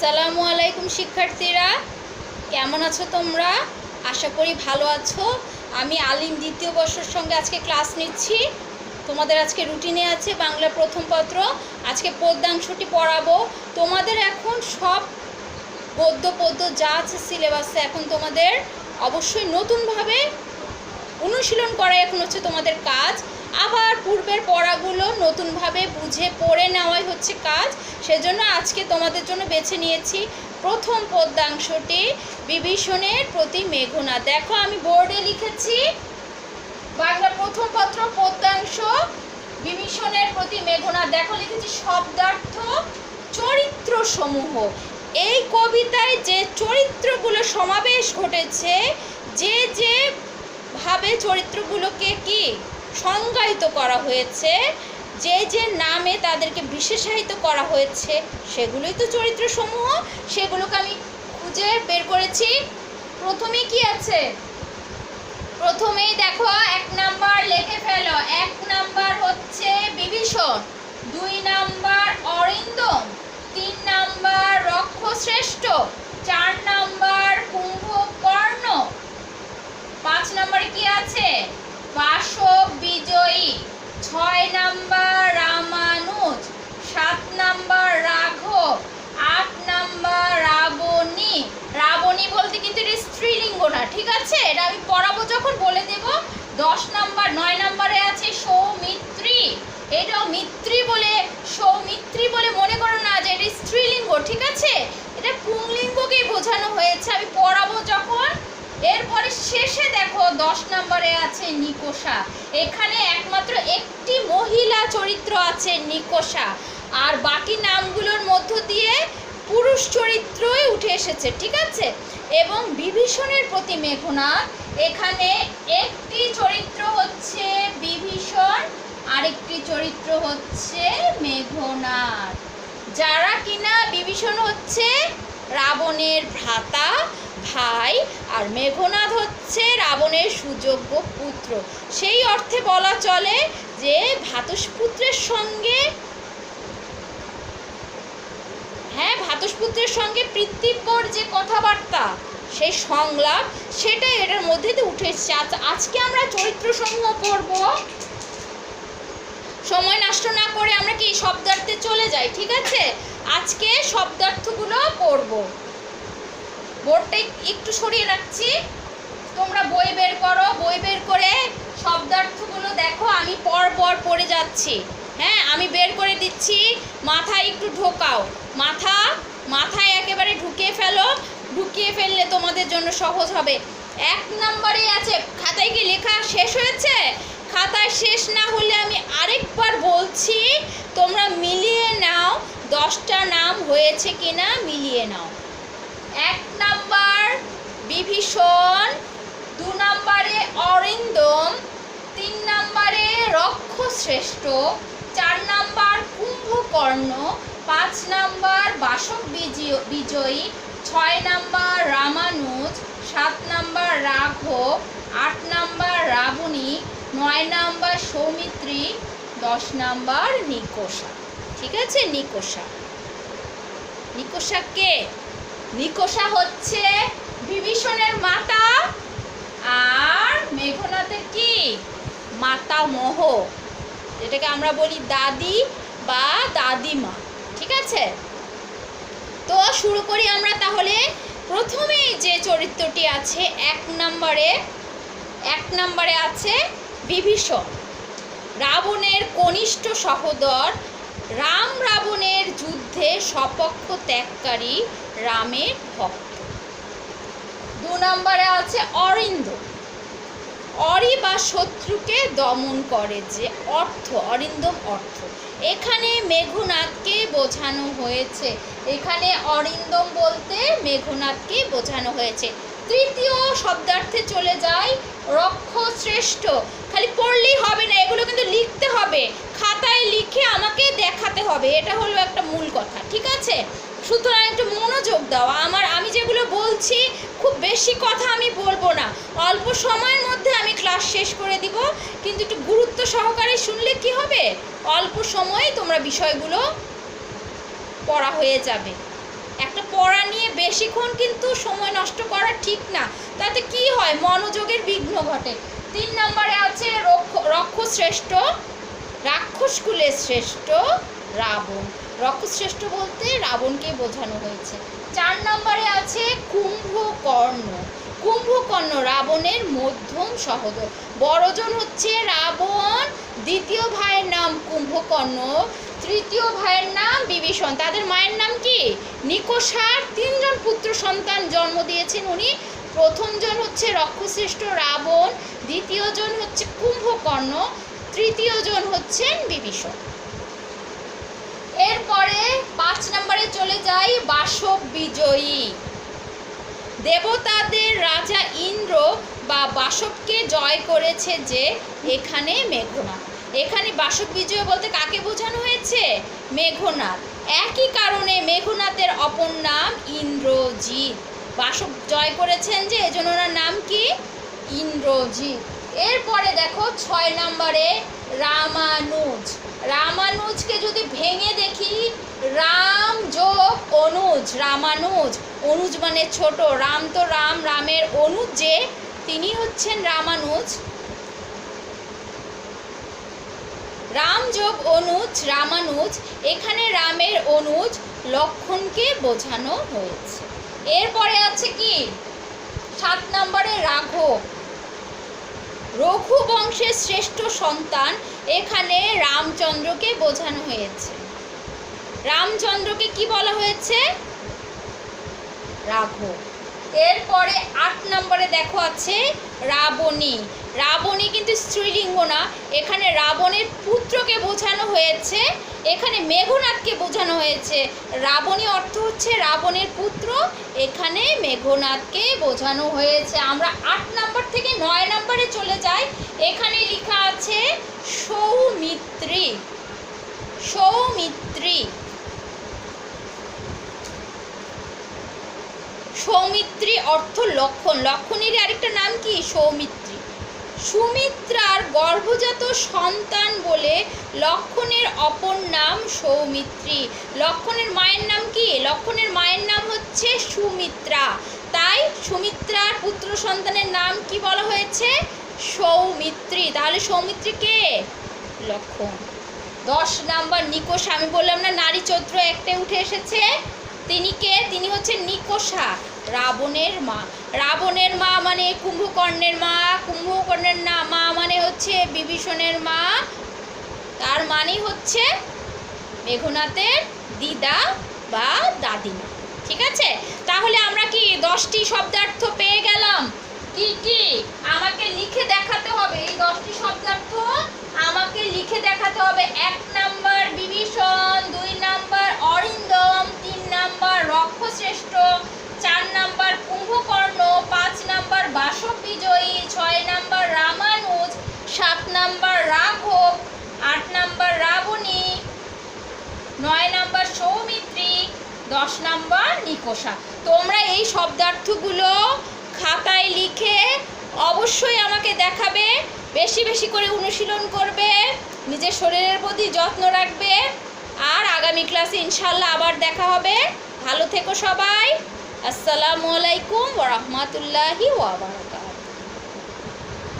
আসসালামু আলাইকুম শিক্ষার্থীরা, কেমন আছো তোমরা? আশা করি ভালো আছো। আমি আলিম দ্বিতীয় বর্ষের সঙ্গে আজকে ক্লাস নিচ্ছি। তোমাদের আজকে রুটিনে আছে বাংলা প্রথম পত্র। আজকে পদ্যাংশটি পড়াবো। তোমাদের এখন সব পদ্য যা আছে সিলেবাসে এখন তোমাদের অবশ্যই নতুনভাবে অনুশীলন করা এখন হচ্ছে তোমাদের কাজ। আবার পূর্বের পড়াগুলো নতুনভাবে বুঝে পড়ে নেওয়াই হচ্ছে কাজ। সেজন্য আজকে তোমাদের জন্য বেছে নিয়েছি প্রথম পদ্যাংশটি, বিভীষণের প্রতি মেঘনা। দেখো আমি বোর্ডে লিখেছি বাংলা প্রথম পত্র পদ্যাংশ বিভীষণের প্রতি মেঘনা। দেখো লিখেছি শব্দার্থ চরিত্র সমূহ। এই কবিতায় যে চরিত্রগুলো সমাবেশ ঘটেছে, যে ভাবে চরিত্রগুলোকে কি সংজ্ঞায়িত করা হয়েছে, যে নামে তাদেরকে বিশেষায়িত করা হয়েছে, সেগুলোই তো চরিত্র সমূহ। সেগুলোকে আমি খুঁজে বের করেছি। প্রথমে কি আছে? প্রথমেই দেখো 1 নাম্বার লিখে ফেলো। 1 নাম্বার হচ্ছে বিভীষণ, 2 নাম্বার অরিন্দম, 3 নাম্বার রক্ষশ্রেষ্ঠ, 4 নাম্বার কুম্ভকর্ণ, 5 নাম্বারে কি আছে? বাসব বিজয়ী, 6 নাম্বার রামানুজ, 7 নাম্বার রাঘব, 8 নাম্বার রাবণী। রাবণী বলতে কিন্তু এটা স্ত্রীলিঙ্গ না, ঠিক আছে? এটা আমি পড়াবো যখন বলে দেব। 10 নাম্বার 9 নাম্বারে আছে সৌমিত্রী। এটাও মিত্রী বলে, সৌমিত্রী বলে মনে করো না যে এটা স্ত্রীলিঙ্গ, ঠিক আছে? এটা পুংলিঙ্গকেই বোঝানো হয়েছে, আমি পড়াবো যখন। এরপরে শেষে দেখো 10 নম্বরে আছে নিকোষা। এখানে একমাত্র একটি মহিলা চরিত্র আছে, নিকোষা, আর বাকি নামগুলোর মধ্য দিয়ে পুরুষ চরিত্রই উঠে এসেছে, ঠিক আছে? এবং বিভীষণের প্রতি মেঘনাদ, এখানে একটি চরিত্র হচ্ছে বিভীষণ, আরেকটি চরিত্র হচ্ছে মেঘনাদ। যারা কিনা বিভীষণ হচ্ছে রাবণের ভ্রাতা ভাই, আর মেঘনাদ হচ্ছে রাবণের সুযোগ্য পুত্র। সেই অর্থে বলা চলে যে ভ্রাতুষ্পুত্রের সঙ্গে, ভ্রাতুষ্পুত্রের সঙ্গে পিতৃব্যর যে কথাবার্তা, সেই সংলাপ, সেটাই এটার মধ্যে দিয়ে উঠে এসছে। আজকে আমরা চরিত্র সমূহ পড়ব। সময় নষ্ট না করে আমরা কি শব্দার্থে চলে যাই, ঠিক আছে? আজকে শব্দার্থগুলো পড়ব। বোর্ডটা একটু সরিয়ে রাখছি, তোমরা বই বের করো। বই বের করে শব্দার্থগুলো দেখো, আমি পর পড়ে যাচ্ছি। হ্যাঁ, আমি বের করে দিচ্ছি, মাথায় একটু ঢোকাও। মাথায় একেবারে ঢুকিয়ে ফেলো। ঢুকিয়ে ফেললে তোমাদের জন্য সহজ হবে। 1 নম্বরে আছে, খাতায় কি লেখা শেষ হয়েছে? খাতায় শেষ না হলে আমি আরেকবার বলছি, তোমরা মিলিয়ে নাও 10টা নাম হয়েছে কিনা, মিলিয়ে নাও। 1 নাম্বার বিভীষণ, 2 নাম্বারে অরিন্দম, 3 নাম্বারে রক্ষশ্রেষ্ঠ, 4 নাম্বার কুম্ভকর্ণ, 5 নাম্বার বাসব বিজয়ী, 6 নাম্বার রামানুজ, 7 নাম্বার রাঘব, 8 নাম্বার রাবণী, 9 নাম্বার সৌমিত্রী, 10 নাম্বার নিকোষা। ঠিক আছে? নিকোষা কে? নিকোষা হচ্ছে বিভীষণের মাতা, আর মেঘনাদের কি মাতামহ, যেটাকে আমরা বলি দাদি বা দাদিমা, ঠিক আছে? তো শুরু করি আমরা তাহলে। প্রথমেই যে চরিত্রটি আছে 1 নম্বরে আছে বিভীষণ, রাবণের কনিষ্ঠ সহোদর, রাবণের যুদ্ধে সপক্ষ ত্যাগকারী, রামের ভক্ত। 2 নম্বরে আছে অরিন্দম, অরি বা শত্রুকে দমন করে, যে অর্থ, অরিন্দম অর্থ। এখানে মেঘনাদকে বোঝানো হয়েছে, এখানে অরিন্দম বলতে মেঘনাদকে বোঝানো হয়েছে। তৃতীয় শব্দার্থে চলে যাই, রক্ষশ্রেষ্ঠ। খালি পড়লেই হবে না, এগুলো কিন্তু লিখতে হবে, খাতায় লিখে আমাকে দেখাতে হবে, এটা হলো একটা মূল কথা, ঠিক আছে? সুতরাং একটু মনোযোগ দাও। আমি যেগুলো বলছি খুব বেশি কথা আমি বলবো না, অল্প সময়ের মধ্যে আমি ক্লাস শেষ করে দিব, কিন্তু একটু গুরুত্ব সহকারে শুনলে কি হবে, অল্প সময়ে তোমরা বিষয়গুলো পড়া হয়ে যাবে। একটা পড়া নিয়ে বেশিক্ষণ কিন্তু সময় নষ্ট করা ঠিক না, তাতে কি হয়, মনোযোগের বিঘ্ন ঘটে। 3 নম্বরে আছে রক্ষশ্রেষ্ঠ, রাক্ষসকুলের শ্রেষ্ঠ রাবণ। রক্ষশ্রেষ্ঠ বলতে রাবণকে বোঝানো হয়েছে। 4 নম্বরে আছে কুম্ভকর্ণ। কুম্ভকর্ণ রাবণের মধ্যম সহোদর। বড়জন হচ্ছে রাবণ, দ্বিতীয় ভাইয়ের নাম কুম্ভকর্ণ, তৃতীয় ভাইয়ের নাম বিভীষণ। তাদের মায়ের নাম কি? নিকষার 3 জন পুত্র সন্তান জন্ম দিয়েছেন উনি। প্রথমজন হচ্ছে রক্ষশ্রেষ্ঠ রাবণ, দ্বিতীয়জন হচ্ছে কুম্ভকর্ণ, তৃতীয়জন হচ্ছেন বিভীষণ। এরপরে 5 নম্বরে চলে যাই, বাসব বিজয়ী। দেবতাদের রাজা ইন্দ্র বা বাসবকে জয় করেছে যে এখানে মেঘনাদ। এখানে বাসব বিজয় বলতে কাকে বোঝানো হয়েছে? মেঘনাদ। একই কারণে মেঘনাদের অপর নাম ইন্দ্রজিৎ। বাসব জয় করেছেন যে এজন্য ওনার নাম কি? ইন্দ্রজিৎ। এরপরে দেখো 6 নম্বরে রামানুজ। রামানুজকে যদি ভেঙে দেখি, রাম যোগ অনুজ, রামানুজ। অনুজ মানে ছোট, রাম তো রাম, রামের অনুজ যে তিনি হচ্ছেন রামানুজ। রাম যোগ অনুজ রামানুজ। এখানে রামের অনুজ লক্ষণকে বোঝানো হয়েছে। এরপরে আছে কি 7 নম্বরে রাঘব। রঘু বংশের শ্রেষ্ঠ সন্তান, এখানে রামচন্দ্রকে বোঝানো হয়েছে। রামচন্দ্রকে কি বলা হয়েছে? রাঘব। এরপরে 8 নম্বরে দেখো আছে রাবণী। রাবণী কিন্তু স্ত্রীলিঙ্গ না, এখানে রাবণের পুত্রকে বোঝানো হয়েছে, এখানে মেঘনাদকে বোঝানো হয়েছে। রাবণী অর্থ হচ্ছে রাবণের পুত্র, এখানে মেঘনাদকে বোঝানো হয়েছে। আমরা 8 নম্বর থেকে 9 নম্বরে চলে যাই। এখানে লেখা আছে সৌমিত্রী। সৌমিত্রী, সৌমিত্রী অর্থ লক্ষণ। লক্ষণের আরেকটা নাম কি? সৌমিত্রী। সুমিত্রার গর্ভজাত সন্তান বলে লক্ষণের অপর নাম সৌমিত্রী। লক্ষণের মায়ের নাম কি? লক্ষণের মায়ের নাম হচ্ছে সুমিত্রা, তাই সুমিত্রার পুত্র সন্তানের নাম কি বলা হয়েছে? সৌমিত্রী। তাহলে সৌমিত্রী কে? লক্ষণ। 10 নম্বর নিকষা। আমি বললাম না নারী চরিত্র একটাই উঠে এসেছে, তিনি কে? তিনি হচ্ছে নিকষা, রাবণের মা। রাবণের মা মানে কুম্ভকর্ণের মা, কুম্ভকর্ণের মা মানে হচ্ছে বিভীষণের মা, তার মানে হচ্ছে মেঘনাদের দিদা বা দাদিমা। ঠিক আছে, তাহলে আমরা কি 10টি শব্দার্থ পেয়ে গেলাম? কি কি আমাকে লিখে দেখাতে হবে, এই 10টি শব্দার্থ আমাকে লিখে দেখাতে হবে। 1 নম্বর বিভীষণ, 2 নম্বর অরিন্দম, 3 নম্বর রক্ষশ্রেষ্ঠ, 4 নম্বর কুম্ভকর্ণ, 5 নম্বর বাসব বিজয়ী, 6 নম্বর রামানুজ, 7 নম্বর রাঘব, 8 নম্বর রাবণী, 9 নম্বর সৌমিত্রী, 10 নম্বর নিকষা। তোমরা এই শব্দার্থগুলো খাতায় লিখে অবশ্যই আমাকে দেখাবে, বেশি বেশি করে অনুশীলন করবে, নিজের শরীরের প্রতি যত্ন রাখবে। আর আগামী ক্লাসে ইনশাল্লাহ আবার দেখা হবে। ভালো থেকো সবাই। আসসালামু আলাইকুম ওয়া রাহমাতুল্লাহি ওয়া বারাকাতুহু।